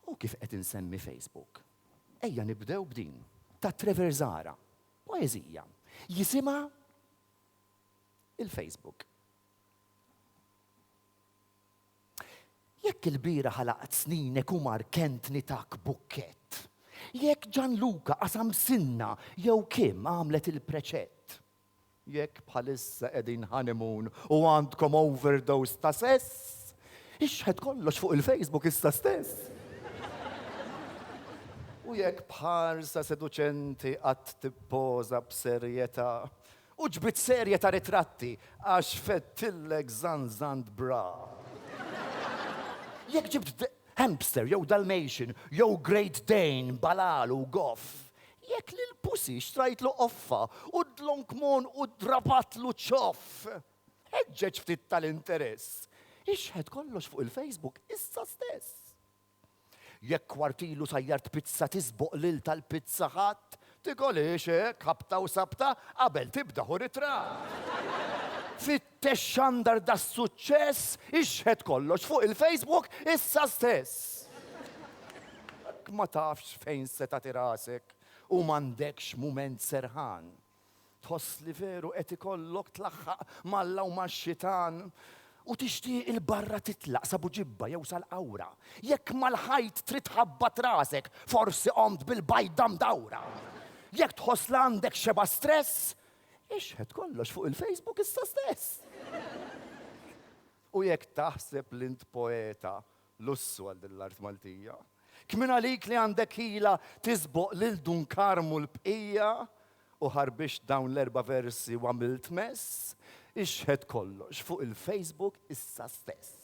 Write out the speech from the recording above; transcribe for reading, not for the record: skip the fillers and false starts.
U kif qed insemmi Facebook? Ejja nibdew b'din ta' Trevor Zara, poeżija. Jisimha il-Facebook. Jekk il-bira ħalaqt sninek u markentni tak bukkett. Jekk Gianluca qasam sinna jew Kim għamlet il-preċett. Jekk bħalissa qegħdin honeymoon u għandkom overdose ta' sess, ixħed kollox fuq il-Facebook issa stess. U jekk bħarsa seduċenti qatt tippoża b'serjetà u ġbit serje ta' ritratti għax fettillek zanzant bra. Jekk ġibt hamster, jew Dalmatian, jew Great Dane, balalu, goff. Jekk lil pusi xtrajtlu offa u dlonkmon u drapatlu ċoff. Ħeġġeġ ftit tal-interess. Ixħed kollox fuq il-Facebook issa stess. Jekk kwartilu sajjart pizza tisboq lil tal-pizza ħadd, tikolix hekk ħabta u sabta qabel tibda hu ritrat. Fittex xandar da' suċċess, ixħed kollox fuq il-Facebook issa stess. Ma tafx fejn se tagħti rasek u m'għandekx mument serħan. Tħoss li veru qed ikollok tlaħħaq malla u max-xitan u tixtieq il-barra titlaq sa buġibba jew sal-qawra. Jekk mal-ħajt trid tħabbat rasek, forsi qomt bil-bajda mdawra. Jekk tħoss li għandek xeba stress, ixħed kollox fuq il-Facebook issa stess. U jekk taħseb li int poeta, lussu għal dil-art Maltija. Kmin għalik li għandek ħila tisboq lil Dunkarmu l-bqija u ħarbix dawn l-4 versi u għamilt mess, ixħed kollox fuq il-Facebook issa stess.